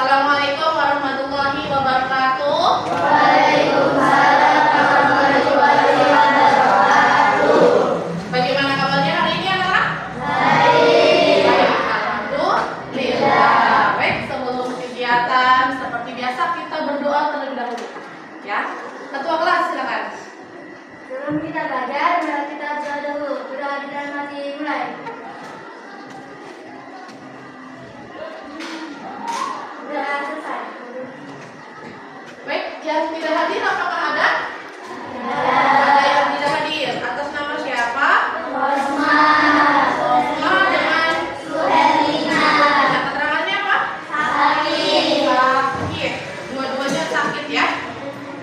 Assalamualaikum warahmatullahi wabarakatuh. Waalaikumsalam warahmatullahi wabarakatuh. Bagaimana kabarnya hari ini anak-anak? Baik. Alhamdulillah. Baik, sebelum kegiatan seperti biasa kita berdoa terlebih dahulu. Ya, ketua kelas silakan. Sebelum kita belajar, mari kita berdoa dulu. Berdoa di dalam hati mulai. Berdoa selesai. Baik, yang tidak hadir apakah ada? Ada yang tidak hadir. Atas nama siapa? Rosma. Rosma dengan Suherlina. keterangannya apa? Sakit. Sakit. Dua-duanya sakit ya.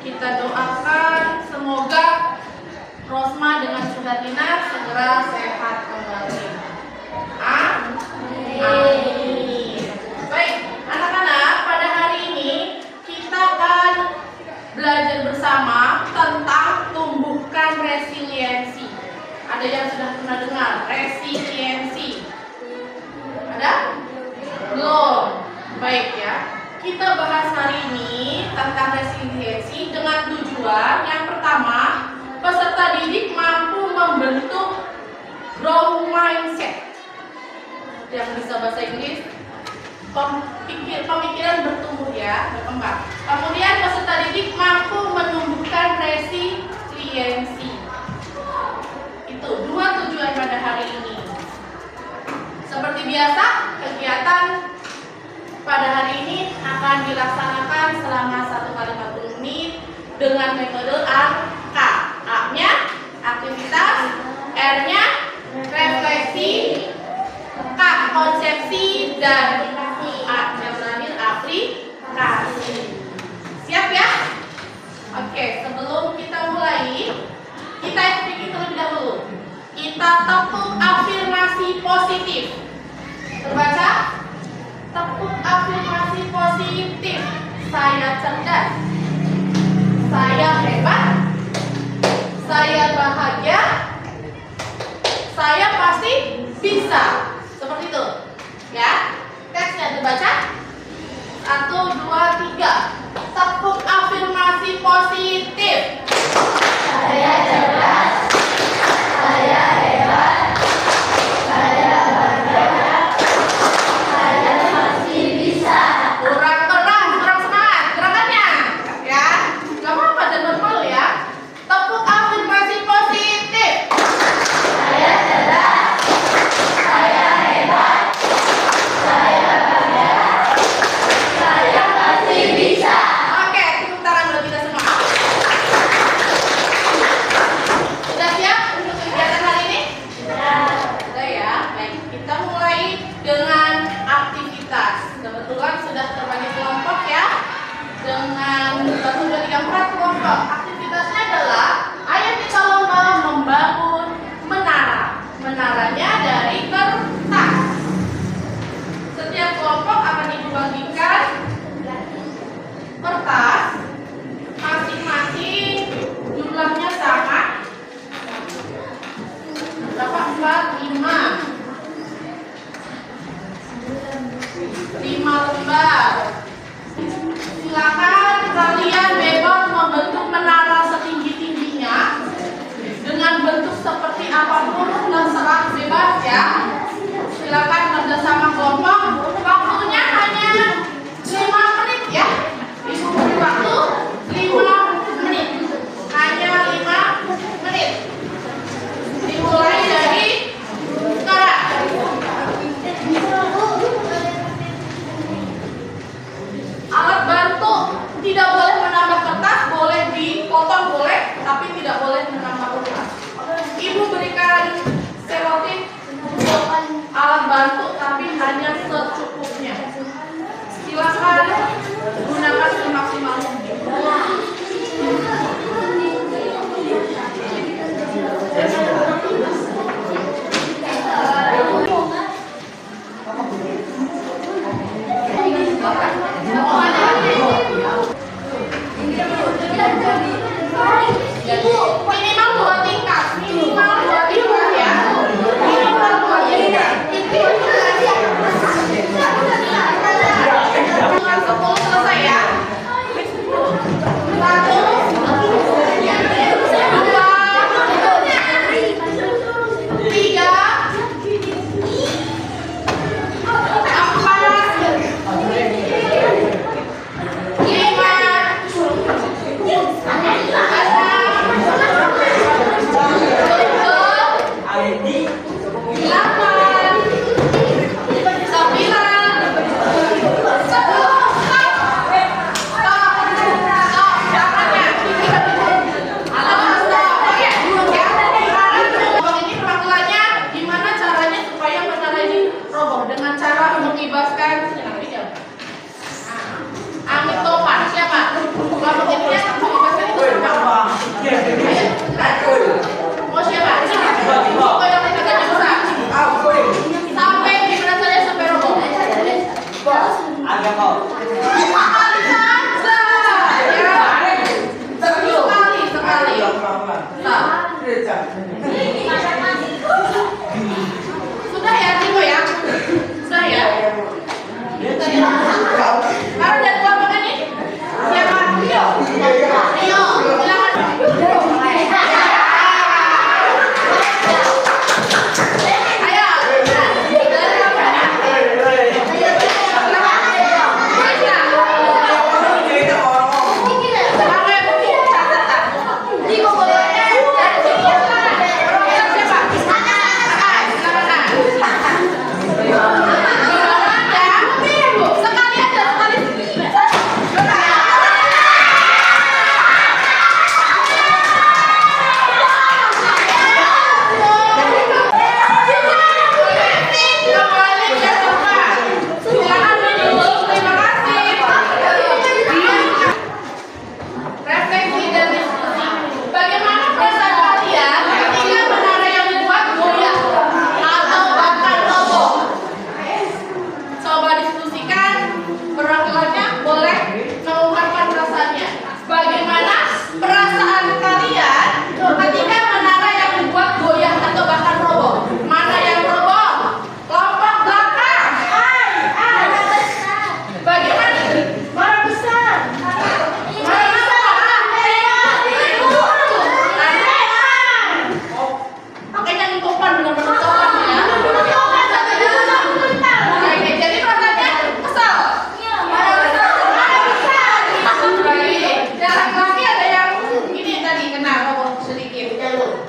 Kita doakan semoga Rosma dengan Suherlina segera sehat kembali. Amin. Baik, anak-anak, pada hari ini kita akan belajar bersama tentang tumbuhkan resiliensi. Ada yang sudah pernah dengar resiliensi? Ada? Belum. Baik ya. Kita bahas hari ini tentang resiliensi dengan tujuan yang pertama, peserta didik mampu membentuk growth mindset. Yang bisa bahasa Inggris, pemikiran bertumbuh ya, berkembang. Kemudian peserta didik mampu menumbuhkan resiliensi. Itu dua tujuan pada hari ini. Seperti biasa, kegiatan pada hari ini akan dilaksanakan selama 1 kali 40 menit dengan metode A-K. A-nya aktivitas, R-nya refleksi, K konsepsi, dan A yang terakhir aplikasi. Siap ya? Oke, sebelum kita mulai, kita speaking terlebih dahulu. Kita tepuk afirmasi positif. Terbaca? Tepuk afirmasi positif. Saya cerdas. Saya hebat. Saya bahagia. Saya pasti bisa. Seperti itu. Ya. Teksnya terbaca? 1, 2, 3. Tepuk afirmasi positif. Saya cerdas. Saya hebat. Saya bahagia. Saya pasti bisa. Kurang keras, kurang semangat gerakannya. Ya. Gak apa-apa, jangan malu ya. Tepuk afirmasi positif. Saya cerdas. Saya hebat. Saya bahagia. Saya pasti bisa. Oke, tepuk tangan buat kita semua. Sudah siap untuk kegiatan hari ini? Sudah ya. Baik, kita mulai dengan aktivitas. Kebetulan sudah terbagi kelompok ya. Dengan 1, 2, 3, 4 kelompok. Aktivitasnya adalah ayo kita lomba membangun menara. Menaranya dari kertas. Setiap kelompok akan dibagikan kertas masing-masing jumlahnya sama. Berapa? 4, 5 lembar. Silakan kalian bebas membentuk menara setinggi-tingginya dengan bentuk seperti apapun, terserah bebas ya. Silakan kerjasama kelompok. Waktunya hanya 5 menit ya. Ibu beri waktu 5 menit. Hanya 5 menit. Dimulai dari sekarang. Alat bantu tidak boleh menambah kertas, boleh dipotong boleh, tapi tidak boleh menambah kertas. Ibu berikan selotip Agak kok. Sekali saja. Ya. Sekali. Nah. Sudah ya, Timo ya? Sudah ya? Sekarang dari kelompok ini siapa? Rio. Rio, silakan. Ayo, dari kelompok ini. Refleksi dan diskusi. Bagaimana perasaan kalian ketika menara yang dibuat goyah atau bahkan roboh? Coba diskusikan, perwakilannya boleh mengungkapkan perasaannya. Bagaimana perasaan kalian ketika menara yang dibuat goyah atau bahkan roboh? Mana yang roboh? Kelompok belakang. Bagaimana? Mana besar? Oke, jangan topan, benar-benar topan ya. Oke, jadi perasaannya kesal. Jarang lagi ada yang ini tadi kena roboh sedikit.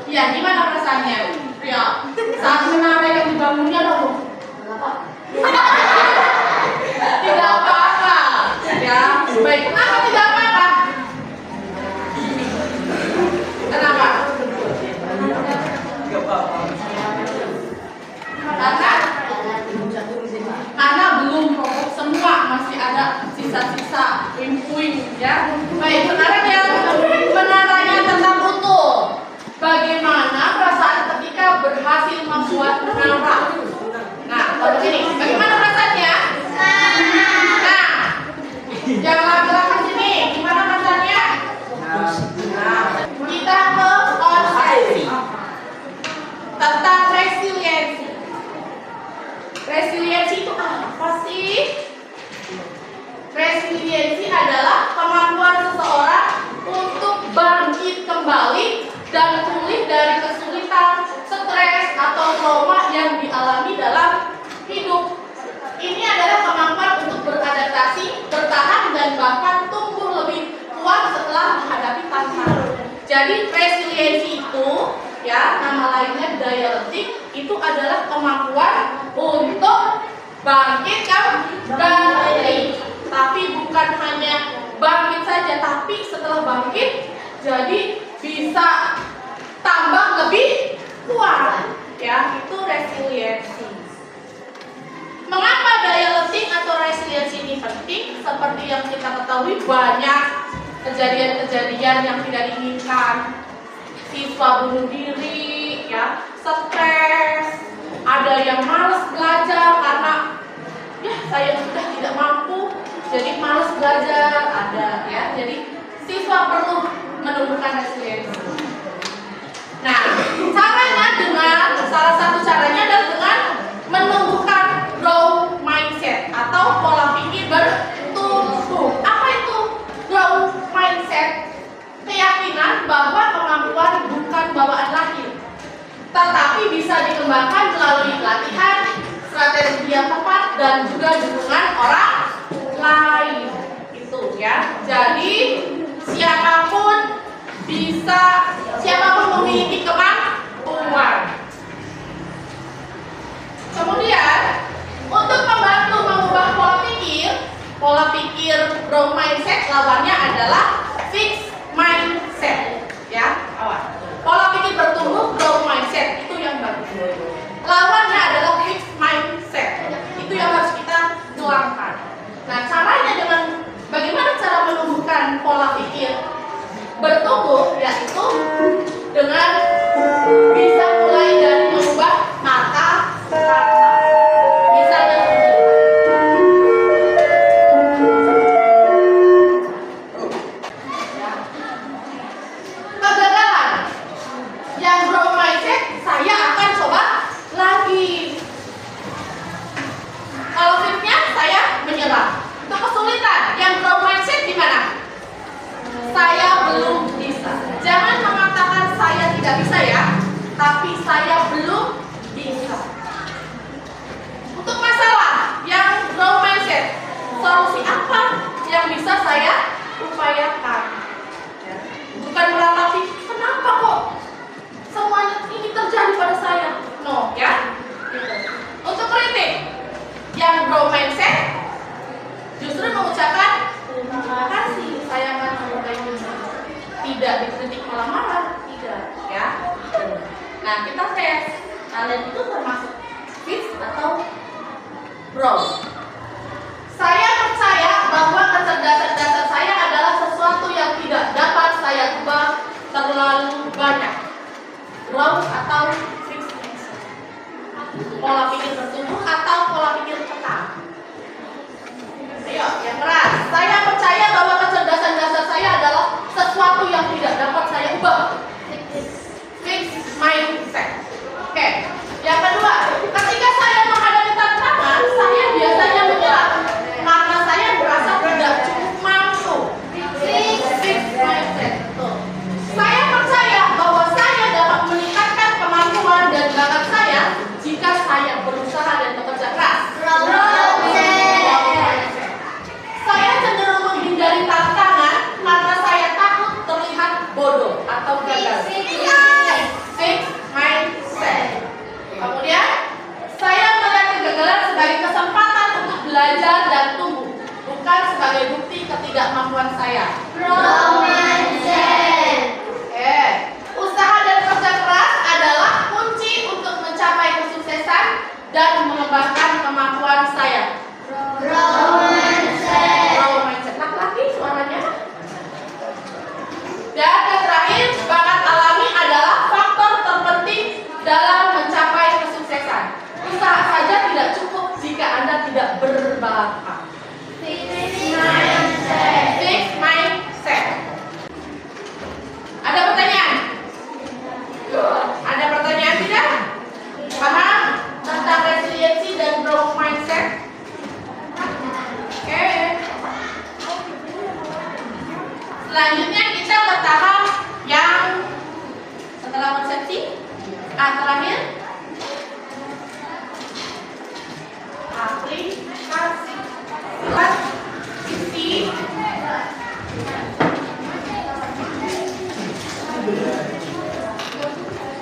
Ya, gimana perasaannya? Ya, saat menara yang dibangunnya roboh. Tidak apa-apa. Ya, baik. Kenapa tidak apa-apa? Kenapa? Karena belum roboh semua, masih ada sisa-sisa puing-puing ya. Baik, sekarang yang menaranya tetap utuh. Bagaimana perasaan ketika berhasil membuat menara? Nah, kalau begini, bagaimana perasaannya? Nah, yang belakang sini, gimana perasaannya? Nah, kita ke konsepsi tentang resiliensi. Resiliensi itu apa sih? Resiliensi adalah kemampuan seseorang untuk bangkit kembali dan pulih dari kesulitan, stres, atau trauma yang dialami dalam hidup. Ini adalah kemampuan untuk beradaptasi, bertahan, dan bahkan tumbuh lebih kuat setelah menghadapi tantangan. Jadi resiliensi itu, ya, nama lainnya daya letih, itu adalah kemampuan untuk bangkit kembali. Tapi bukan hanya bangkit saja, tapi setelah bangkit, jadi bisa tambah lebih kuat. Ya, itu resiliensi. Mengapa daya letih atau resiliensi ini penting? Seperti yang kita ketahui, banyak kejadian-kejadian yang tidak diinginkan. Siswa bunuh diri, ya, stres, ada yang malas belajar karena ya saya sudah tidak mampu, jadi malas belajar, ada ya. Jadi siswa perlu menumbuhkan resiliensi. Nah, caranya dengan salah satu caranya adalah dengan menumbuhkan growth mindset atau pola pikir bertumbuh. Apa itu growth mindset? Keyakinan bahwa kemampuan bukan bawaan lahir, tetapi bisa dikembangkan melalui latihan, strategi yang tepat, dan juga dukungan orang lain. Itu ya. Jadi siapapun memiliki kemampuan. Kemudian untuk membantu mengubah pola pikir growth mindset, lawannya adalah fixed mindset. Ya, awas. Pola pikir bertumbuh, growth mindset itu yang bagus. Lawannya adalah fixed mindset. Itu yang harus kita hilangkan. Nah, caranya dengan bagaimana cara menumbuhkan pola pikir bertumbuh, yaitu dengan bisa mulai dari mengubah kata-kata. Misalnya solusi apa yang bisa saya upayakan. Ya. Bukan meratapi, kenapa kok semuanya ini terjadi pada saya? No, ya. Gitu. Untuk kritik, yang grow mindset justru mengucapkan terima kasih, saya akan memperbaikinya. Tidak dikritik malah marah, tidak, ya. Nah, kita tes kalian itu termasuk fix atau grow. Saya percaya bahwa kecerdasan dasar saya adalah sesuatu yang tidak dapat saya ubah terlalu banyak. Grow atau fix mindset. Pola pikir bertumbuh atau pola pikir tetap. Ayo, yang keras. Saya percaya bahwa kecerdasan dasar saya adalah sesuatu yang tidak dapat saya ubah. Fix mindset. Oke. Yang kedua, ketika saya menghadapi tantangan, saya biasanya menyerah karena saya merasa tidak cukup mampu. Fix mindset. Tuh. Saya percaya bahwa saya dapat meningkatkan kemampuan dan bakat saya jika saya berusaha dan bekerja keras. Saya cenderung menghindari tantangan karena saya takut terlihat bodoh atau gagal. Fix mindset. Kemudian, saya melihat kegagalan sebagai kesempatan untuk belajar dan tumbuh, bukan sebagai bukti ketidakmampuan saya. Usaha dan kerja keras adalah kunci untuk mencapai kesuksesan dan mengembangkan kemampuan saya. Grow mindset. Laki-laki suaranya. Dan yang terakhir, bakat alami adalah faktor terpenting dalam mencapai kesuksesan. Usaha saja tidak cukup jika Anda tidak berbakat. Fix mindset. Ada pertanyaan? Ada pertanyaan tidak? Paham tentang resiliensi dan growth mindset? Oke. Selanjutnya kita ke tahap yang setelah konsepsi, terakhir aplikasi.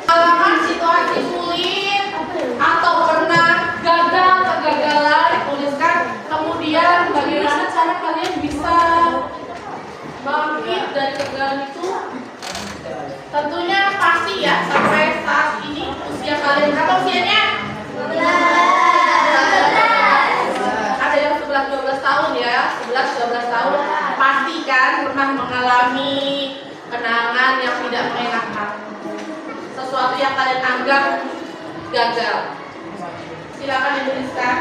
Pengalaman situasi sulit atau pernah kegagalan dituliskan, kemudian bagaimana cara kalian bisa bangkit dari kegagalan itu. Tentunya pasti ya, sampai saat ini usia kalian berapa usianya? Ada yang 11-12 tahun ya, 11-12 tahun pasti kan pernah mengalami kenangan yang tidak mengenakan, sesuatu yang kalian anggap gagal. Silakan dituliskan.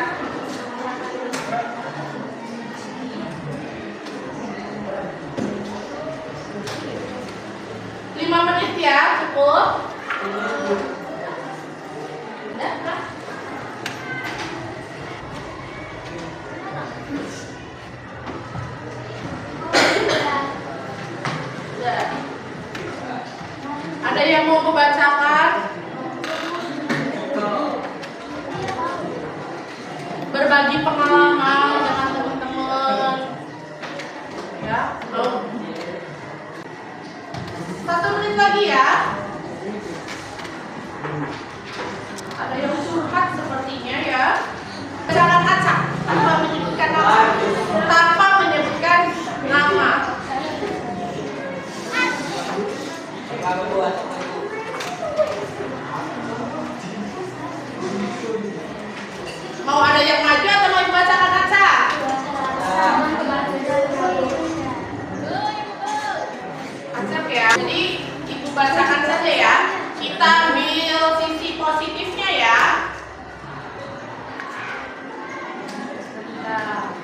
5 menit ya, cukup. Udah, Kak? Udah. Ada yang mau membacakan? Berbagi pengalaman dengan teman-teman. Ya, belum. 1 menit lagi ya. Ada yang curhat sepertinya ya. Jangan acak tanpa menyebutkan nama. Tanpa menyebutkan nama. Mau ada yang maju atau mau dibacakan acak? Acak ya. Jadi ibu bacakan saja ya. Kita ambil sisi positifnya ya. Nah.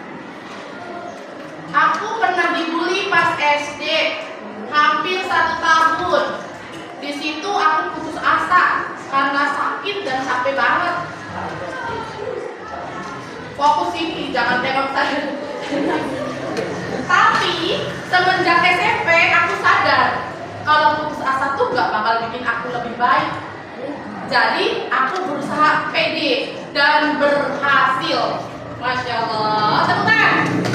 Aku pernah dibully pas SD, hampir 1 tahun. Di situ aku putus asa karena sakit dan capek banget. Fokus ini, jangan tengok saya. Tapi semenjak SMP aku sadar kalau putus asa tuh gak bakal bikin aku lebih baik. Jadi aku berusaha pede dan berhasil. Masya Allah. Tepuk tangan.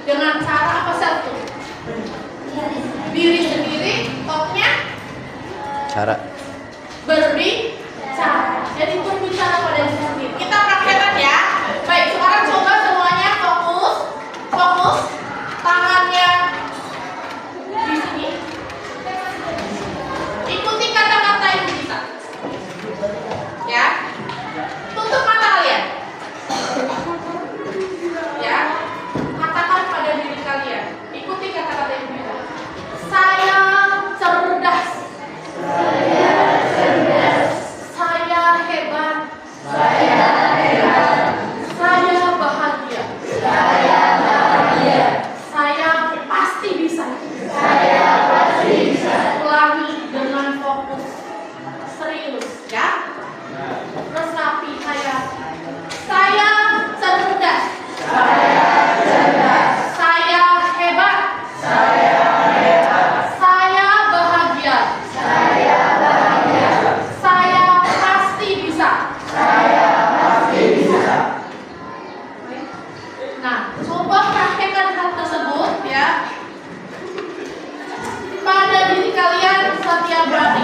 Dengan cara apa self talk? Diri sendiri, talknya Cara. berbicara. Jadi berbicara pada diri sendiri. Kita praktekkan ya. Baik, sekarang coba semuanya fokus, fokus, tangannya di sini. Ikuti kata-kata yang bisa. Ya, tutup mata kalian. Ya, katakan pada diri kalian. Ikuti kata-kata yang bisa. Saya cerdas. Saya hebat. Saya bahagia. Saya pasti bisa. Ulangi dengan fokus. Serius ya. Resapi hayati. Saya cerdas. Saya hebat. Saya bahagia. Saya pasti bisa. Nah, coba praktekkan hal tersebut ya pada diri kalian setiap hari.